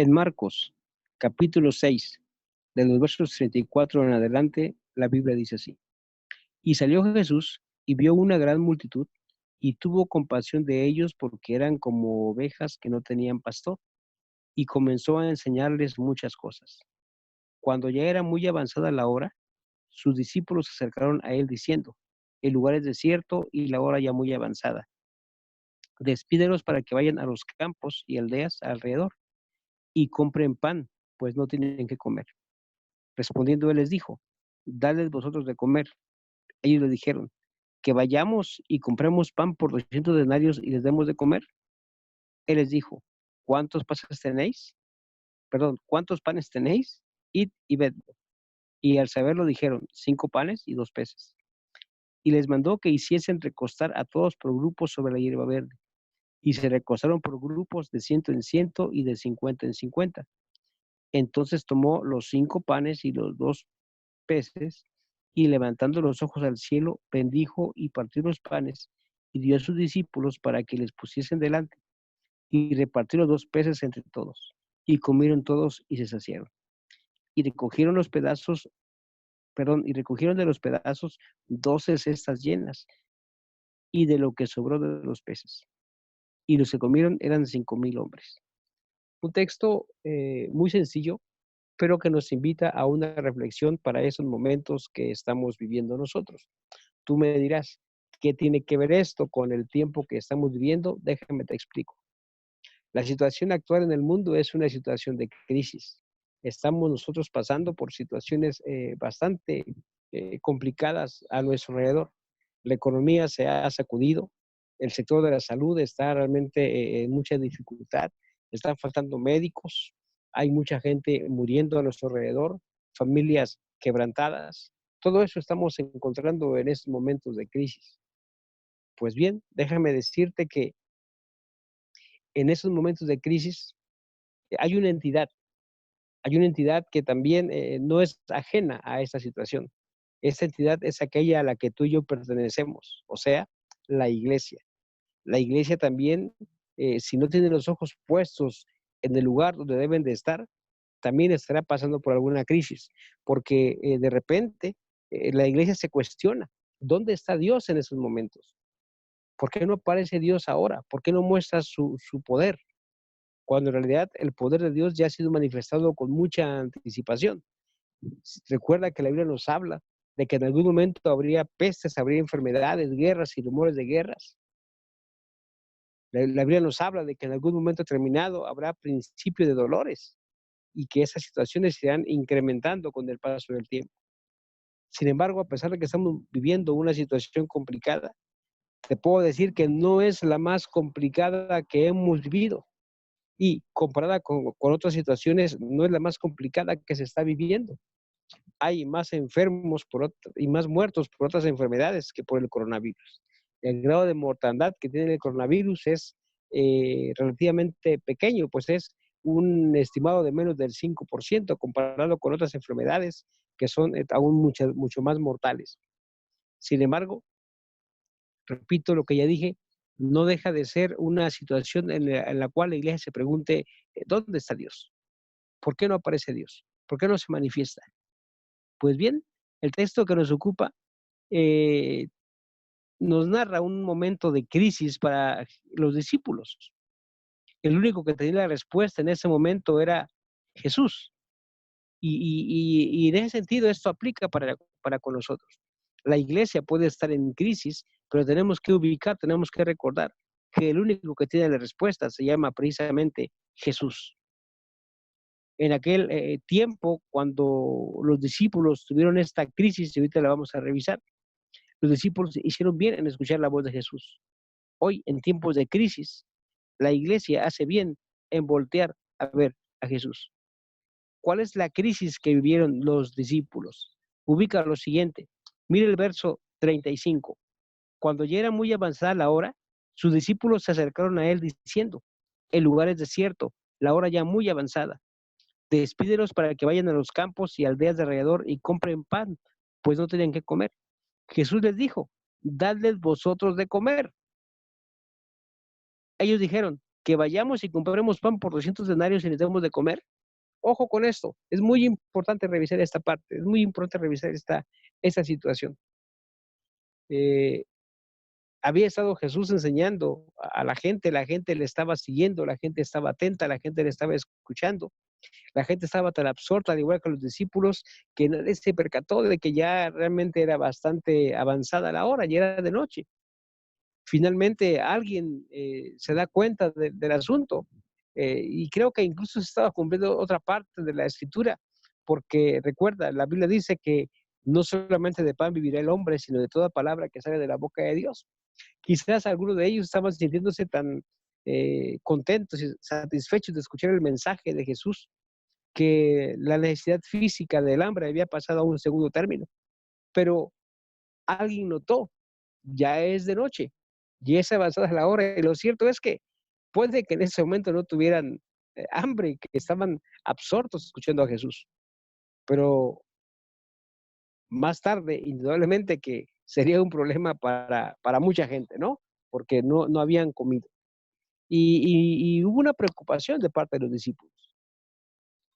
En Marcos, capítulo 6, de los versos 34 en adelante, la Biblia dice así. Y salió Jesús y vio una gran multitud y tuvo compasión de ellos porque eran como ovejas que no tenían pastor, y comenzó a enseñarles muchas cosas. Cuando ya era muy avanzada la hora, sus discípulos se acercaron a él diciendo, el lugar es desierto y la hora ya muy avanzada. Despídelos para que vayan a los campos y aldeas alrededor y compren pan, pues no tienen que comer. Respondiendo él les dijo, dadles vosotros de comer. Ellos le dijeron, que vayamos y compremos pan por 200 denarios y les demos de comer. Él les dijo, ¿cuántos panes tenéis? ¿Cuántos panes tenéis? Id y vedlo. Y al saberlo dijeron, 5 panes y 2 peces. Y les mandó que hiciesen recostar a todos por grupos sobre la hierba verde. Y se recostaron por grupos de 100 en 100 y de 50 en 50. Entonces tomó los 5 panes y los 2 peces, y levantando los ojos al cielo, bendijo y partió los panes, y dio a sus discípulos para que les pusiesen delante, y repartió los 2 peces entre todos, y comieron todos y se saciaron. Y recogieron los pedazos, y recogieron de los pedazos 12 cestas llenas, y de lo que sobró de los peces. Y los que comieron eran 5,000 hombres. Un texto muy sencillo, pero que nos invita a una reflexión para esos momentos que estamos viviendo nosotros. Tú me dirás, ¿qué tiene que ver esto con el tiempo que estamos viviendo? Déjame te explico. La situación actual en el mundo es una situación de crisis. Estamos nosotros pasando por situaciones bastante complicadas a nuestro alrededor. La economía se ha sacudido, el sector de la salud está realmente en mucha dificultad, están faltando médicos, hay mucha gente muriendo a nuestro alrededor, familias quebrantadas. Todo eso estamos encontrando en estos momentos de crisis. Pues bien, déjame decirte que en esos momentos de crisis hay una entidad, hay una entidad que también no es ajena a esta situación. Esta entidad es aquella a la que tú y yo pertenecemos, o sea, la iglesia. La iglesia también, si no tiene los ojos puestos en el lugar donde deben de estar, también estará pasando por alguna crisis, porque de repente la iglesia se cuestiona, ¿dónde está Dios en esos momentos? ¿Por qué no aparece Dios ahora? ¿Por qué no muestra su poder? Cuando en realidad el poder de Dios ya ha sido manifestado con mucha anticipación. Recuerda que la Biblia nos habla de que en algún momento habría pestes, habría enfermedades, guerras y rumores de guerras. La Biblia nos habla de que en algún momento determinado habrá principio de dolores y que esas situaciones se irán incrementando con el paso del tiempo. Sin embargo, a pesar de que estamos viviendo una situación complicada, te puedo decir que no es la más complicada que hemos vivido y comparada con otras situaciones, no es la más complicada que se está viviendo. Hay más enfermos y más muertos por otras enfermedades que por el coronavirus. El grado de mortandad que tiene el coronavirus es relativamente pequeño, pues es un estimado de menos del 5% comparado con otras enfermedades que son aún mucho más mortales. Sin embargo, repito lo que ya dije, no deja de ser una situación en la cual la iglesia se pregunte, ¿dónde está Dios? ¿Por qué no aparece Dios? ¿Por qué no se manifiesta? Pues bien, el texto que nos ocupa eh, nos narra un momento de crisis para los discípulos. El único que tenía la respuesta en ese momento era Jesús. Y en ese sentido esto aplica para con nosotros. La iglesia puede estar en crisis, pero tenemos que ubicar, tenemos que recordar que el único que tiene la respuesta se llama precisamente Jesús. En aquel tiempo, cuando los discípulos tuvieron esta crisis, y ahorita la vamos a revisar, los discípulos hicieron bien en escuchar la voz de Jesús. Hoy, en tiempos de crisis, la iglesia hace bien en voltear a ver a Jesús. ¿Cuál es la crisis que vivieron los discípulos? Ubica lo siguiente. Mire el verso 35. Cuando ya era muy avanzada la hora, sus discípulos se acercaron a él diciendo, el lugar es desierto, la hora ya muy avanzada. Despídelos para que vayan a los campos y aldeas de alrededor y compren pan, pues no tenían que comer. Jesús les dijo, dadles vosotros de comer. Ellos dijeron, que vayamos y compremos pan por 200 denarios y les demos de comer. Ojo con esto, es muy importante revisar esta parte, es muy importante revisar esta situación. Había estado Jesús enseñando a la gente le estaba siguiendo, la gente estaba atenta, la gente le estaba escuchando, la gente estaba tan absorta, al igual que los discípulos, que nadie se percató de que ya realmente era bastante avanzada la hora, ya era de noche. Finalmente alguien se da cuenta del asunto y creo que incluso se estaba cumpliendo otra parte de la escritura, porque recuerda, la Biblia dice que no solamente de pan vivirá el hombre, sino de toda palabra que sale de la boca de Dios. Quizás algunos de ellos estaban sintiéndose tan contentos y satisfechos de escuchar el mensaje de Jesús, que la necesidad física del hambre había pasado a un segundo término. Pero alguien notó, ya es de noche, ya es avanzada la hora, y lo cierto es que puede que en ese momento no tuvieran hambre, que estaban absortos escuchando a Jesús, pero más tarde, indudablemente que sería un problema para mucha gente, ¿no? Porque no habían comido. Y hubo una preocupación de parte de los discípulos.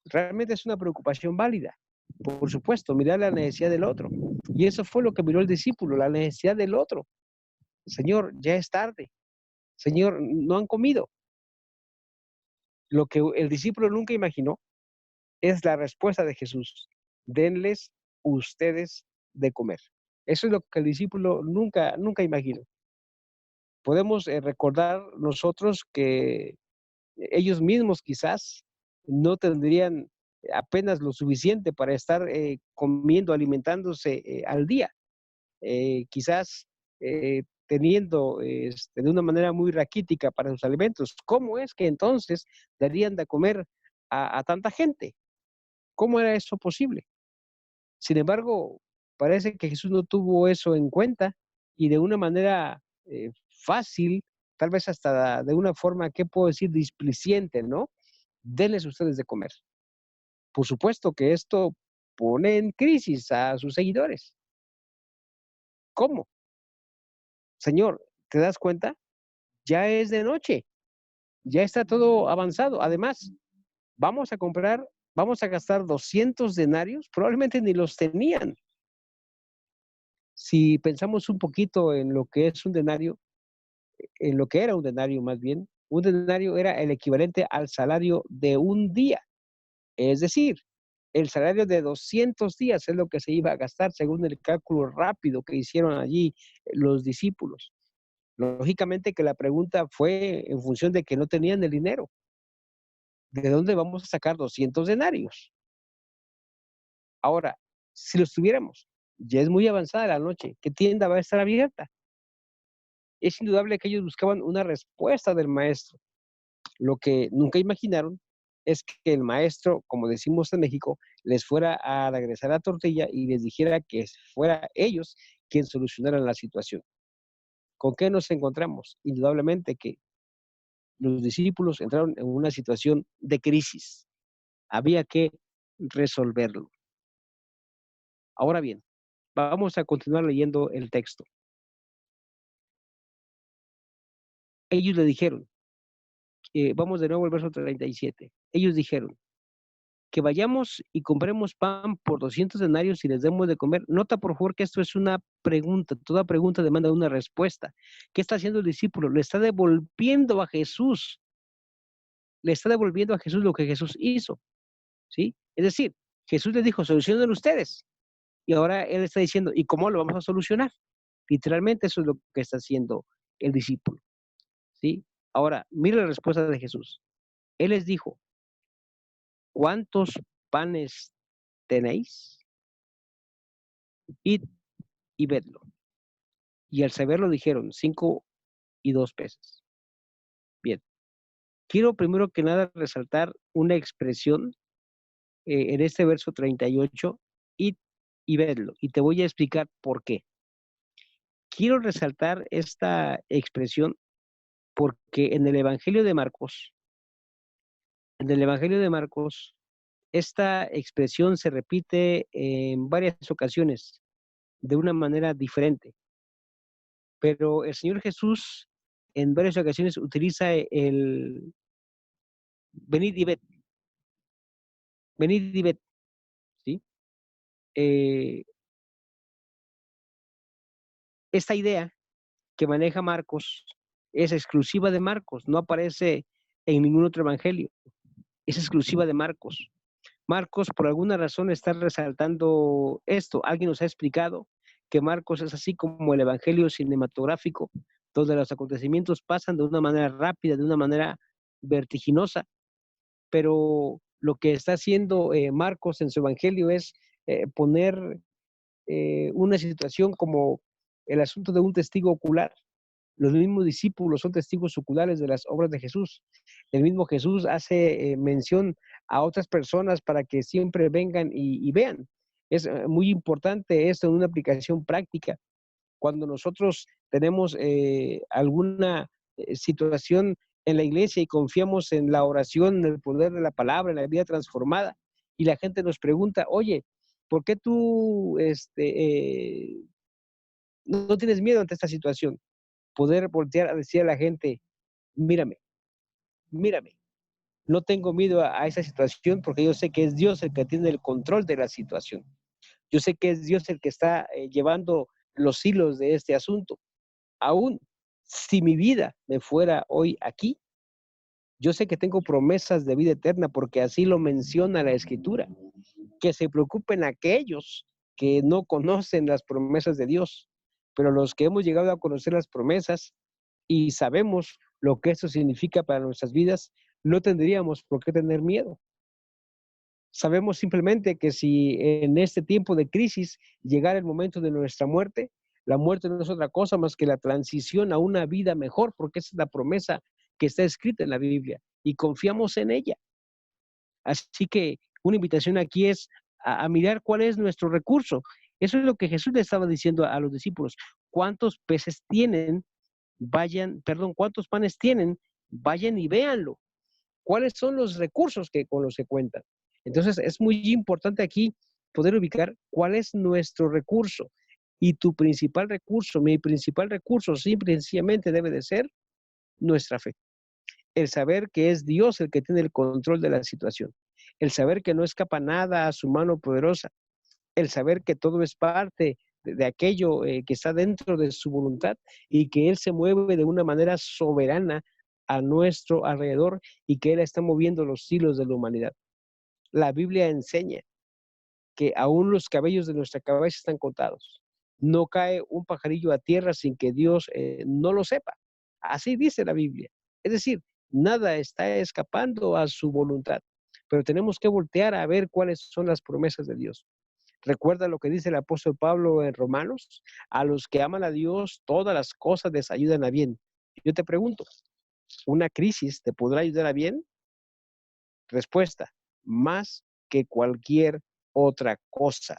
Realmente es una preocupación válida. Por supuesto, mirar la necesidad del otro. Y eso fue lo que miró el discípulo, la necesidad del otro. Señor, ya es tarde. Señor, no han comido. Lo que el discípulo nunca imaginó es la respuesta de Jesús. Denles ustedes de comer. Eso es lo que el discípulo nunca imaginó. Podemos recordar nosotros que ellos mismos quizás no tendrían apenas lo suficiente para estar comiendo, alimentándose al día. Quizás teniendo de una manera muy raquítica para sus alimentos. ¿Cómo es que entonces darían de comer a tanta gente? ¿Cómo era eso posible? Sin embargo, parece que Jesús no tuvo eso en cuenta y de una manera fácil, tal vez hasta de una forma, ¿qué puedo decir?, displiciente, ¿no? Denles ustedes de comer. Por supuesto que esto pone en crisis a sus seguidores. ¿Cómo? Señor, ¿te das cuenta? Ya es de noche, ya está todo avanzado. Además, vamos a gastar 200 denarios, probablemente ni los tenían. Si pensamos un poquito en lo que es un denario, en lo que era un denario más bien, un denario era el equivalente al salario de un día. Es decir, el salario de 200 días es lo que se iba a gastar según el cálculo rápido que hicieron allí los discípulos. Lógicamente que la pregunta fue en función de que no tenían el dinero. ¿De dónde vamos a sacar 200 denarios? Ahora, si los tuviéramos, ya es muy avanzada la noche, ¿qué tienda va a estar abierta? Es indudable que ellos buscaban una respuesta del maestro. Lo que nunca imaginaron es que el maestro, como decimos en México, les fuera a regresar la tortilla y les dijera que fuera ellos quien solucionaran la situación. ¿Con qué nos encontramos? Indudablemente que los discípulos entraron en una situación de crisis. Había que resolverlo. Ahora bien, vamos a continuar leyendo el texto. Ellos le dijeron, vamos de nuevo al verso 37. Ellos dijeron, que vayamos y compremos pan por 200 denarios y les demos de comer. Nota por favor que esto es una pregunta, toda pregunta demanda una respuesta. ¿Qué está haciendo el discípulo? Le está devolviendo a Jesús, le está devolviendo a Jesús lo que Jesús hizo, ¿sí? Es decir, Jesús les dijo, solucionen ustedes. Y ahora él está diciendo, ¿y cómo lo vamos a solucionar? Literalmente eso es lo que está haciendo el discípulo, ¿sí? Ahora, mira la respuesta de Jesús. Él les dijo, ¿cuántos panes tenéis? Id y vedlo. Y al saberlo dijeron, 5 y 2 peces. Bien, quiero primero que nada resaltar una expresión en este verso 38, id y vedlo, y te voy a explicar por qué. Quiero resaltar esta expresión porque en el Evangelio de Marcos, esta expresión se repite en varias ocasiones de una manera diferente. Pero el Señor Jesús en varias ocasiones utiliza el venid y ved, venid y ved, ¿sí? Eh, esta idea que maneja Marcos es exclusiva de Marcos, no aparece en ningún otro evangelio, es exclusiva de Marcos. Marcos, por alguna razón, está resaltando esto. Alguien nos ha explicado que Marcos es así como el evangelio cinematográfico, donde los acontecimientos pasan de una manera rápida, de una manera vertiginosa, pero lo que está haciendo Marcos en su evangelio es poner una situación como el asunto de un testigo ocular. Los mismos discípulos son testigos oculares de las obras de Jesús. El mismo Jesús hace mención a otras personas para que siempre vengan y vean. Es muy importante esto en una aplicación práctica. Cuando nosotros tenemos alguna situación en la iglesia y confiamos en la oración, en el poder de la palabra, en la vida transformada, y la gente nos pregunta, oye, ¿por qué tú no tienes miedo ante esta situación? Poder voltear a decir a la gente, mírame, mírame. No tengo miedo a esa situación porque yo sé que es Dios el que tiene el control de la situación. Yo sé que es Dios el que está llevando los hilos de este asunto. Aún si mi vida me fuera hoy aquí, yo sé que tengo promesas de vida eterna porque así lo menciona la Escritura. Que se preocupen aquellos que no conocen las promesas de Dios, pero los que hemos llegado a conocer las promesas y sabemos lo que eso significa para nuestras vidas, no tendríamos por qué tener miedo. Sabemos simplemente que si en este tiempo de crisis llegara el momento de nuestra muerte, la muerte no es otra cosa más que la transición a una vida mejor, porque esa es la promesa que está escrita en la Biblia y confiamos en ella. Así que una invitación aquí es a mirar cuál es nuestro recurso. Eso es lo que Jesús le estaba diciendo a los discípulos. ¿Cuántos peces tienen? ¿Cuántos panes tienen? Vayan y véanlo. ¿Cuáles son los recursos con los que cuentan? Entonces, es muy importante aquí poder ubicar cuál es nuestro recurso. Y tu principal recurso, mi principal recurso, simple y sencillamente debe de ser nuestra fe. El saber que es Dios el que tiene el control de la situación. El saber que no escapa nada a su mano poderosa. El saber que todo es parte de aquello que está dentro de su voluntad y que Él se mueve de una manera soberana a nuestro alrededor y que Él está moviendo los hilos de la humanidad. La Biblia enseña que aún los cabellos de nuestra cabeza están contados. No cae un pajarillo a tierra sin que Dios no lo sepa. Así dice la Biblia. Es decir, nada está escapando a su voluntad, pero tenemos que voltear a ver cuáles son las promesas de Dios. Recuerda lo que dice el apóstol Pablo en Romanos, a los que aman a Dios, todas las cosas les ayudan a bien. Yo te pregunto, ¿una crisis te podrá ayudar a bien? Respuesta, más que cualquier otra cosa,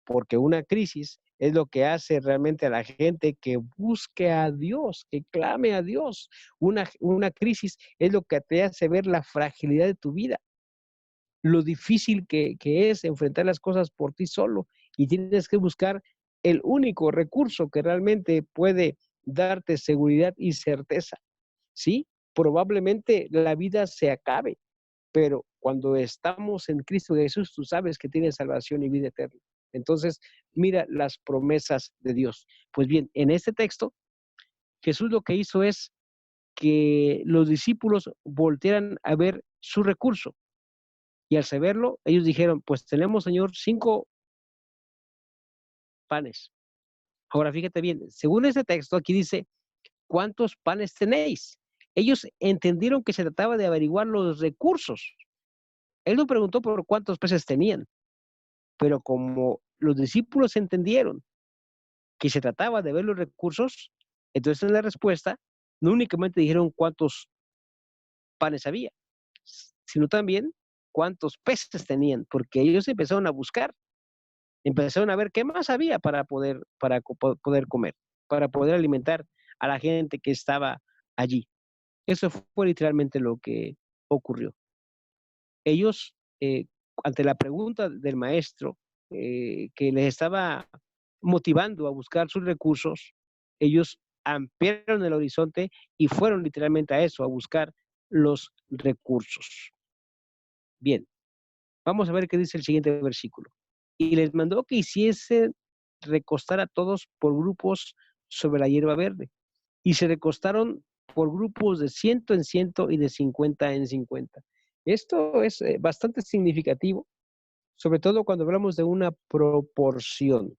porque una crisis es lo que hace realmente a la gente que busque a Dios, que clame a Dios. Una crisis es lo que te hace ver la fragilidad de tu vida, lo difícil que es enfrentar las cosas por ti solo y tienes que buscar el único recurso que realmente puede darte seguridad y certeza. Sí, probablemente la vida se acabe, pero cuando estamos en Cristo Jesús, tú sabes que tienes salvación y vida eterna. Entonces, mira las promesas de Dios. Pues bien, en este texto, Jesús lo que hizo es que los discípulos voltearan a ver su recurso. Y al saberlo, ellos dijeron, pues tenemos, Señor, 5 panes. Ahora, fíjate bien, según este texto, aquí dice, ¿cuántos panes tenéis? Ellos entendieron que se trataba de averiguar los recursos. Él no preguntó por cuántos peces tenían, pero como los discípulos entendieron que se trataba de ver los recursos, entonces en la respuesta no únicamente dijeron cuántos panes había, sino también cuántos peces tenían, porque ellos empezaron a buscar, empezaron a ver qué más había para poder comer, para poder alimentar a la gente que estaba allí. Eso fue literalmente lo que ocurrió. Ellos, ante la pregunta del maestro, que les estaba motivando a buscar sus recursos, ellos ampliaron el horizonte y fueron literalmente a eso, a buscar los recursos. Bien, vamos a ver qué dice el siguiente versículo. Y les mandó que hiciesen recostar a todos por grupos sobre la hierba verde. Y se recostaron por grupos de 100 en 100 y de 50 en 50. Esto es bastante significativo, sobre todo cuando hablamos de una proporción.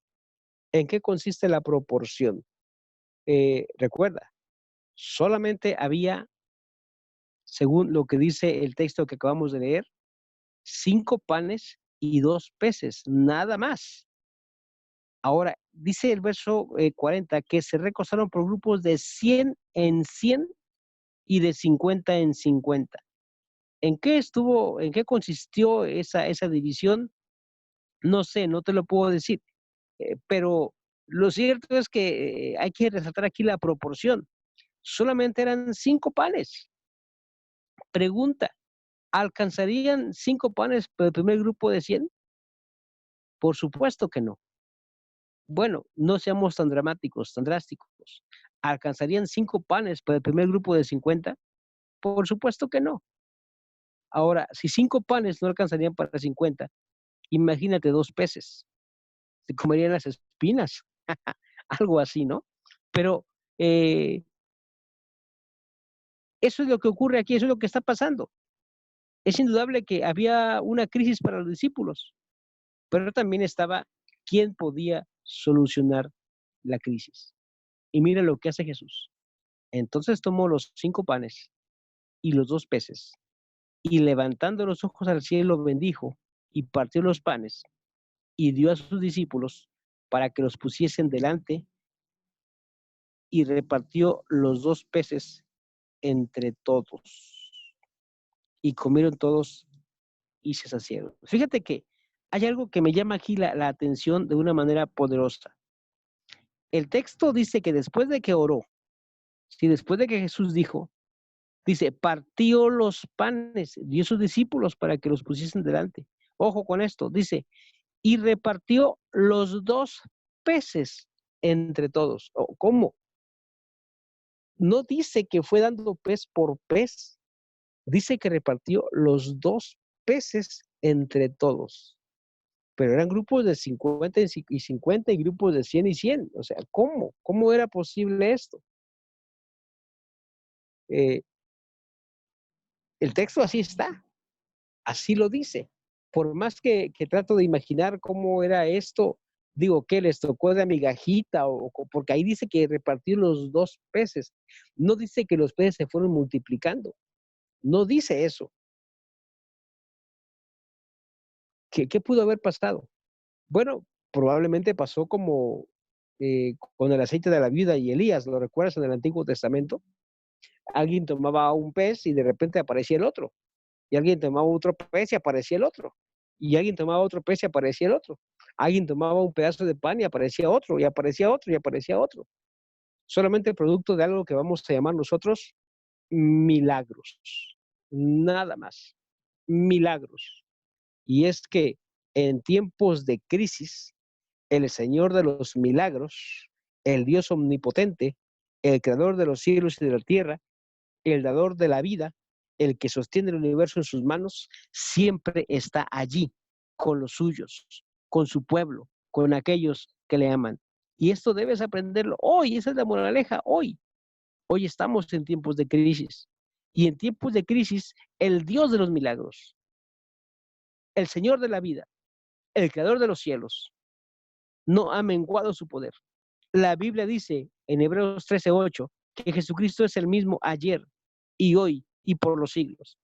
¿En qué consiste la proporción? Recuerda, solamente había, según lo que dice el texto que acabamos de leer, 5 panes y 2 peces, nada más. Ahora, dice el verso 40 que se recostaron por grupos de 100 en 100 y de 50 en 50. ¿En qué consistió esa división? No sé, no te lo puedo decir, pero lo cierto es que hay que resaltar aquí la proporción. Solamente eran 5 panes. Pregunta, ¿alcanzarían 5 panes para el primer grupo de 100? Por supuesto que no. Bueno, no seamos tan dramáticos, tan drásticos. ¿Alcanzarían 5 panes para el primer grupo de 50? Por supuesto que no. Ahora, si 5 panes no alcanzarían para 50, imagínate 2 peces. Se comerían las espinas, algo así, ¿no? Pero eh, eso es lo que ocurre aquí, eso es lo que está pasando. Es indudable que había una crisis para los discípulos, pero también estaba quién podía solucionar la crisis. Y mira lo que hace Jesús. Entonces tomó los 5 panes y los 2 peces, y levantando los ojos al cielo bendijo y partió los panes y dio a sus discípulos para que los pusiesen delante y repartió los 2 peces entre todos. Y comieron todos y se saciaron. Fíjate que hay algo que me llama aquí la atención de una manera poderosa. El texto dice que después de que oró, si después de que Jesús dijo, dice, partió los panes, dio a sus discípulos para que los pusiesen delante. Ojo con esto, dice, y repartió los 2 peces entre todos. ¿Cómo? No dice que fue dando pez por pez, dice que repartió los 2 peces entre todos. Pero eran grupos de 50 y 50 y grupos de 100 y 100. O sea, ¿cómo? ¿Cómo era posible esto? Eh, el texto así está, así lo dice. Por más que trato de imaginar cómo era esto, digo, ¿qué les tocó de migajita? Porque ahí dice que repartió los 2 peces. No dice que los peces se fueron multiplicando. No dice eso. ¿Qué pudo haber pasado? Bueno, probablemente pasó como con el aceite de la viuda y Elías, ¿lo recuerdas en el Antiguo Testamento? Alguien tomaba un pez y de repente aparecía el otro. Y alguien tomaba otro pez y aparecía el otro. Y alguien tomaba otro pez y aparecía el otro. Alguien tomaba un pedazo de pan y aparecía otro, y aparecía otro, y aparecía otro. Solamente el producto de algo que vamos a llamar nosotros milagros. Nada más. Milagros. Y es que en tiempos de crisis, el Señor de los milagros, el Dios omnipotente, el creador de los cielos y de la tierra, el dador de la vida, el que sostiene el universo en sus manos, siempre está allí con los suyos, con su pueblo, con aquellos que le aman. Y esto debes aprenderlo hoy, esa es la moraleja, hoy. Hoy estamos en tiempos de crisis. Y en tiempos de crisis, el Dios de los milagros, el Señor de la vida, el creador de los cielos, no ha menguado su poder. La Biblia dice en Hebreos 13:8 que Jesucristo es el mismo ayer y hoy y por los siglos.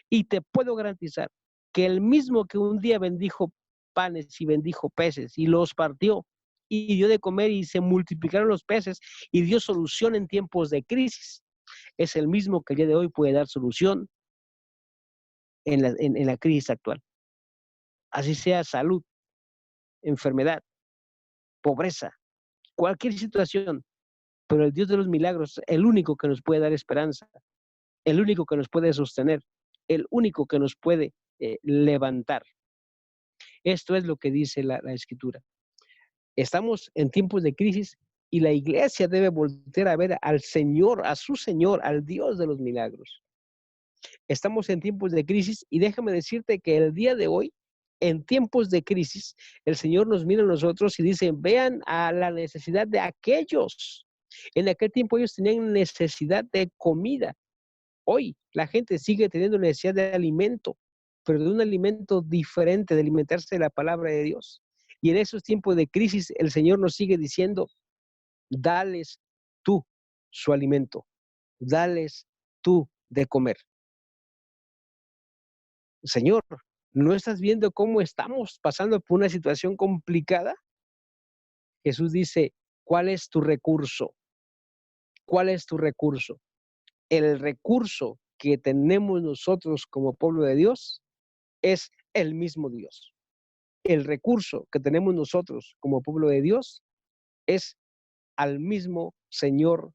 Y te puedo garantizar que el mismo que un día bendijo panes y bendijo peces y los partió y dio de comer y se multiplicaron los peces y dio solución en tiempos de crisis, es el mismo que el día de hoy puede dar solución en la crisis actual. Así sea salud, enfermedad, pobreza, cualquier situación, pero el Dios de los milagros, el único que nos puede dar esperanza, el único que nos puede sostener, el único que nos puede levantar. Esto es lo que dice la Escritura. Estamos en tiempos de crisis, Y la iglesia debe voltear a ver al Señor, a su Señor, al Dios de los milagros. Estamos en tiempos de crisis y déjame decirte que el día de hoy, en tiempos de crisis, el Señor nos mira a nosotros y dice, vean a la necesidad de aquellos. En aquel tiempo ellos tenían necesidad de comida. Hoy la gente sigue teniendo necesidad de alimento, pero de un alimento diferente, de alimentarse de la palabra de Dios. Y en esos tiempos de crisis, el Señor nos sigue diciendo, dales tú su alimento, dales tú de comer. Señor, ¿no estás viendo cómo estamos pasando por una situación complicada? Jesús dice, ¿cuál es tu recurso? ¿Cuál es tu recurso? El recurso que tenemos nosotros como pueblo de Dios es el mismo Dios. El recurso que tenemos nosotros como pueblo de Dios es al mismo Señor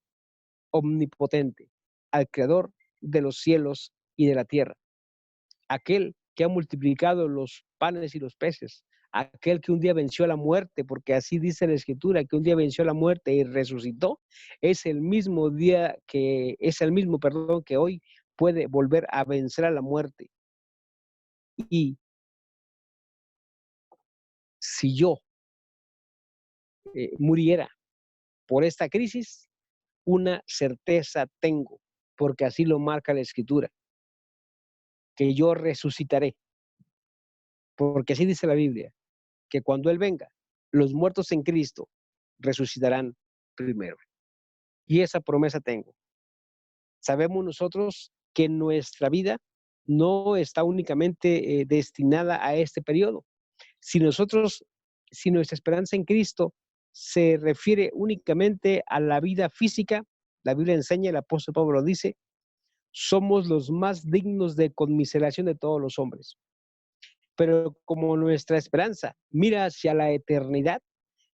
omnipotente, al creador de los cielos y de la tierra, aquel que ha multiplicado los panes y los peces, aquel que un día venció a la muerte, porque así dice la Escritura, que un día venció a la muerte y resucitó, es el mismo que hoy puede volver a vencer a la muerte. Y si yo muriera por esta crisis, una certeza tengo, porque así lo marca la Escritura, que yo resucitaré, porque así dice la Biblia, que cuando Él venga, los muertos en Cristo resucitarán primero. Y esa promesa tengo. Sabemos nosotros que nuestra vida no está únicamente destinada a este periodo. Si nuestra esperanza en Cristo se refiere únicamente a la vida física, la Biblia enseña, el apóstol Pablo lo dice, somos los más dignos de conmiseración de todos los hombres. Pero como nuestra esperanza mira hacia la eternidad,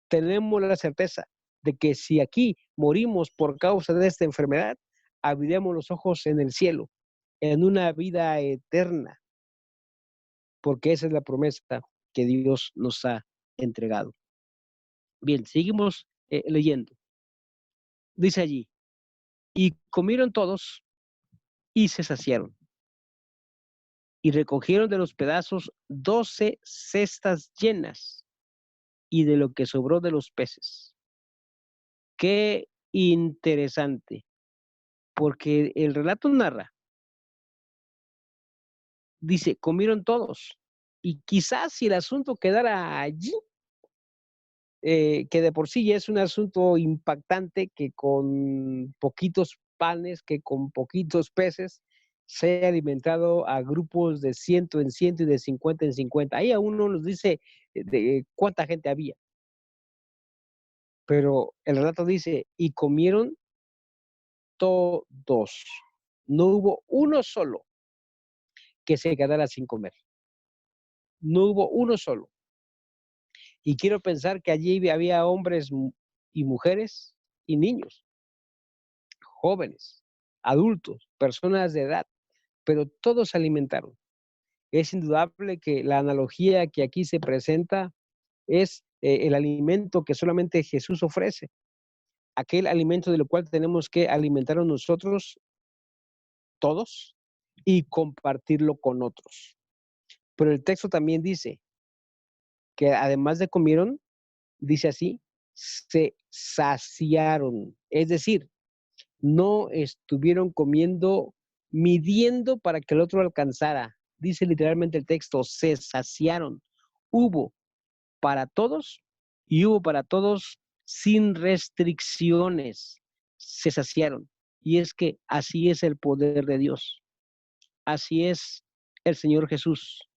tenemos la certeza de que si aquí morimos por causa de esta enfermedad, abriremos los ojos en el cielo, en una vida eterna, porque esa es la promesa que Dios nos ha entregado. Bien, seguimos leyendo. Dice allí, y comieron todos y se saciaron, y recogieron de los pedazos 12 cestas llenas, y de lo que sobró de los peces. Qué interesante, porque el relato narra, dice, comieron todos. Y quizás si el asunto quedara allí, que de por sí ya es un asunto impactante, que con poquitos panes, que con poquitos peces, se haya alimentado a grupos de 100 en 100 y de 50 en 50. Ahí aún no nos dice de cuánta gente había. Pero el relato dice, y comieron todos. No hubo uno solo que se quedara sin comer. No hubo uno solo. Y quiero pensar que allí había hombres y mujeres y niños, jóvenes, adultos, personas de edad, pero todos se alimentaron. Es indudable que la analogía que aquí se presenta es el alimento que solamente Jesús ofrece, aquel alimento del cual tenemos que alimentarnos nosotros todos y compartirlo con otros. Pero el texto también dice que además de comieron, dice así, se saciaron. Es decir, no estuvieron comiendo, midiendo para que el otro alcanzara. Dice literalmente el texto, se saciaron. Hubo para todos y hubo para todos sin restricciones. Se saciaron. Y es que así es el poder de Dios. Así es el Señor Jesús.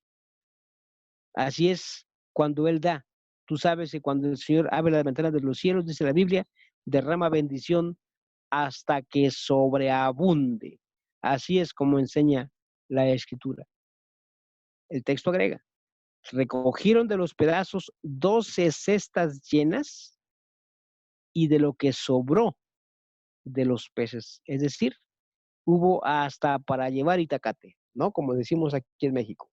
Así es cuando Él da. Tú sabes que cuando el Señor abre las ventanas de los cielos, dice la Biblia, derrama bendición hasta que sobreabunde. Así es como enseña la Escritura. El texto agrega, recogieron de los pedazos 12 cestas llenas y de lo que sobró de los peces. Es decir, hubo hasta para llevar itacate, ¿no? Como decimos aquí en México.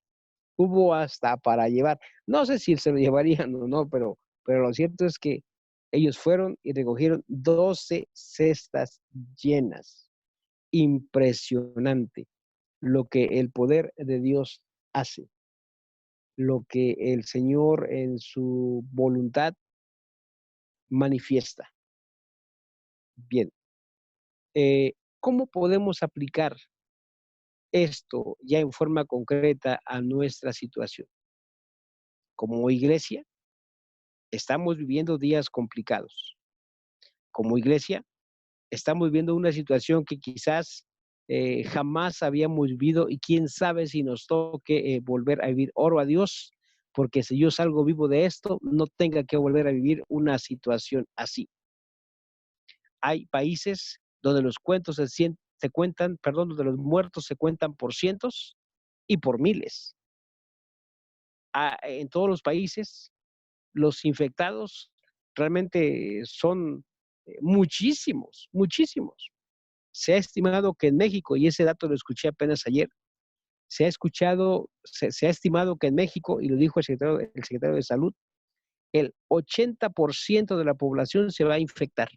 Hubo hasta para llevar. No sé si se lo llevarían o no, pero lo cierto es que Ellos fueron y recogieron 12 cestas llenas. Impresionante lo que el poder de Dios hace, lo que el Señor en su voluntad manifiesta. Bien, ¿cómo podemos aplicar esto ya en forma concreta a nuestra situación? Como iglesia, estamos viviendo días complicados. Como iglesia, estamos viviendo una situación que quizás jamás habíamos vivido y quién sabe si nos toque volver a vivir. Oro a Dios, porque si yo salgo vivo de esto, no tenga que volver a vivir una situación así. Hay países donde los cuentos se cuentan, perdón, donde los muertos se cuentan por cientos y por miles. En todos los países, los infectados realmente son muchísimos, muchísimos. Se ha estimado que en México, y ese dato lo escuché apenas ayer, se ha estimado que en México, y lo dijo el secretario de Salud, el 80% de la población se va a infectar.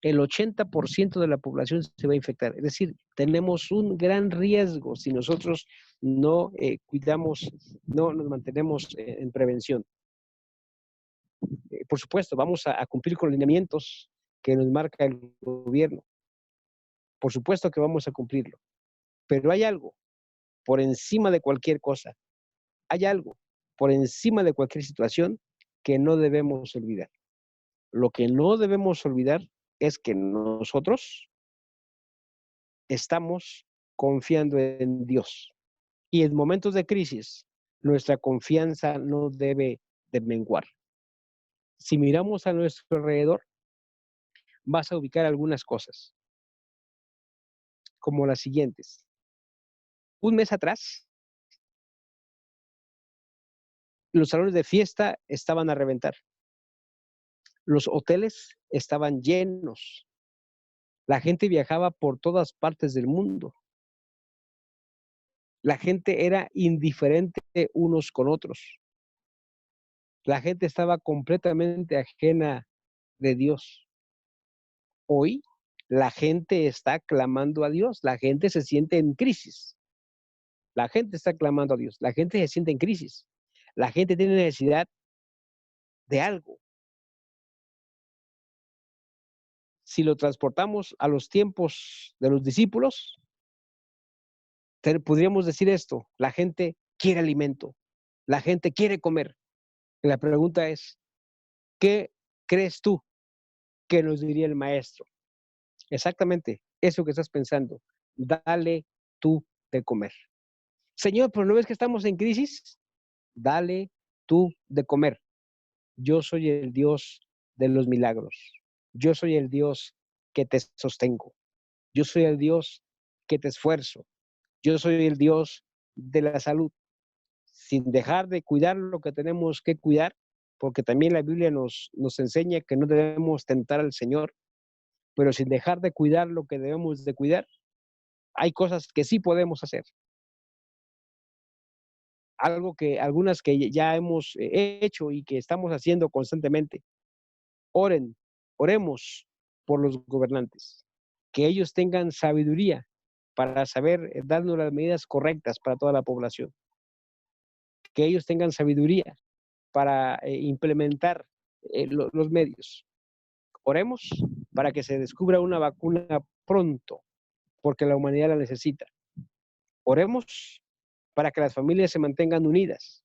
El 80% de la población se va a infectar. Es decir, tenemos un gran riesgo si nosotros no cuidamos, no nos mantenemos en prevención. Por supuesto, vamos a cumplir con los lineamientos que nos marca el gobierno. Por supuesto que vamos a cumplirlo. Pero hay algo por encima de cualquier cosa. Hay algo por encima de cualquier situación que no debemos olvidar. Lo que no debemos olvidar es que nosotros estamos confiando en Dios. Y en momentos de crisis, nuestra confianza no debe de menguar. Si miramos a nuestro alrededor, vas a ubicar algunas cosas, como las siguientes. Un mes atrás, los salones de fiesta estaban a reventar. Los hoteles estaban llenos. La gente viajaba por todas partes del mundo. La gente era indiferente unos con otros. La gente estaba completamente ajena de Dios. Hoy, la gente está clamando a Dios. La gente se siente en crisis. La gente está clamando a Dios. La gente se siente en crisis. La gente tiene necesidad de algo. Si lo transportamos a los tiempos de los discípulos, podríamos decir esto: la gente quiere alimento, la gente quiere comer. Y la pregunta es, ¿qué crees tú que nos diría el maestro? Exactamente eso que estás pensando. Dale tú de comer. Señor, ¿pero no ves que estamos en crisis? Dale tú de comer. Yo soy el Dios de los milagros. Yo soy el Dios que te sostengo. Yo soy el Dios que te esfuerzo. Yo soy el Dios de la salud, sin dejar de cuidar lo que tenemos que cuidar, porque también la Biblia nos enseña que no debemos tentar al Señor, pero sin dejar de cuidar lo que debemos de cuidar, hay cosas que sí podemos hacer. Algunas que ya hemos hecho y que estamos haciendo constantemente. Oremos por los gobernantes, que ellos tengan sabiduría para saber darnos las medidas correctas para toda la población, que ellos tengan sabiduría para implementar los medios. Oremos para que se descubra una vacuna pronto, porque la humanidad la necesita. Oremos para que las familias se mantengan unidas.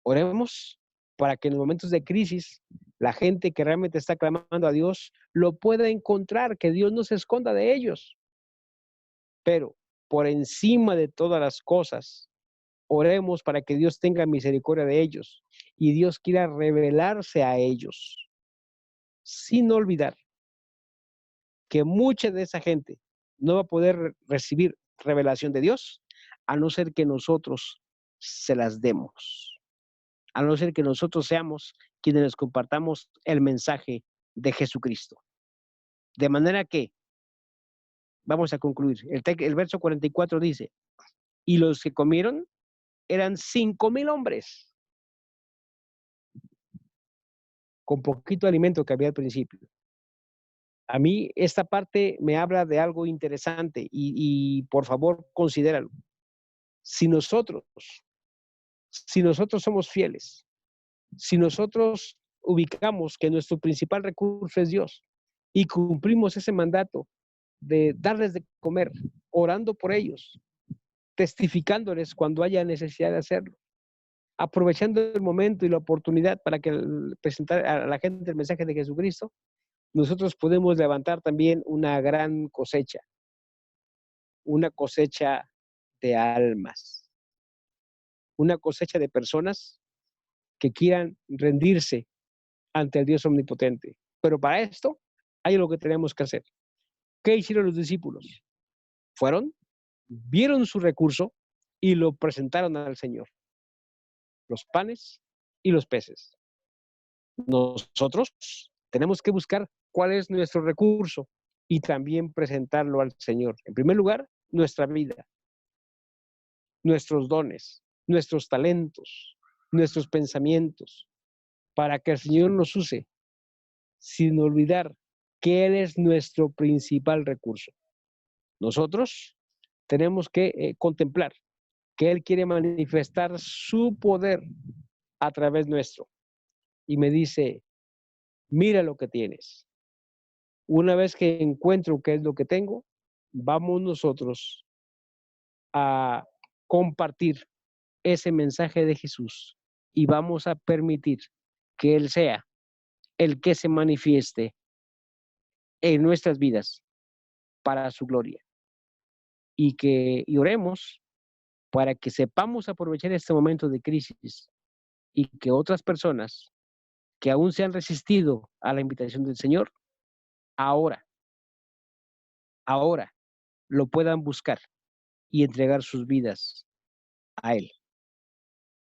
Oremos para que en los momentos de crisis la gente que realmente está clamando a Dios lo pueda encontrar, que Dios no se esconda de ellos. Pero por encima de todas las cosas, oremos para que Dios tenga misericordia de ellos y Dios quiera revelarse a ellos, sin olvidar que mucha de esa gente no va a poder recibir revelación de Dios a no ser que nosotros se las demos, a no ser que nosotros seamos quienes les compartamos el mensaje de Jesucristo. De manera que, vamos a concluir, el verso 44 dice, y los que comieron eran 5,000 hombres. con poquito alimento que había al principio. A mí esta parte me habla de algo interesante y por favor considéralo. Si nosotros, si nosotros somos fieles, si nosotros ubicamos que nuestro principal recurso es Dios y cumplimos ese mandato de darles de comer, orando por ellos, testificándoles cuando haya necesidad de hacerlo, aprovechando el momento y la oportunidad para que presentar a la gente el mensaje de Jesucristo, nosotros podemos levantar también una cosecha de almas, una cosecha de personas que quieran rendirse ante el Dios omnipotente. Pero para esto hay lo que tenemos que hacer. ¿Qué hicieron los discípulos? Fueron, vieron su recurso y lo presentaron al Señor. Los panes y los peces. Nosotros tenemos que buscar cuál es nuestro recurso y también presentarlo al Señor. En primer lugar, nuestra vida, nuestros dones, nuestros talentos, nuestros pensamientos, para que el Señor nos use, sin olvidar que Él es nuestro principal recurso. Nosotros tenemos que contemplar que Él quiere manifestar su poder a través nuestro. Y me dice, mira lo que tienes. Una vez que encuentro qué es lo que tengo, vamos nosotros a compartir ese mensaje de Jesús y vamos a permitir que Él sea el que se manifieste en nuestras vidas para su gloria. Y oremos para que sepamos aprovechar este momento de crisis y que otras personas que aún se han resistido a la invitación del Señor, ahora lo puedan buscar y entregar sus vidas a Él.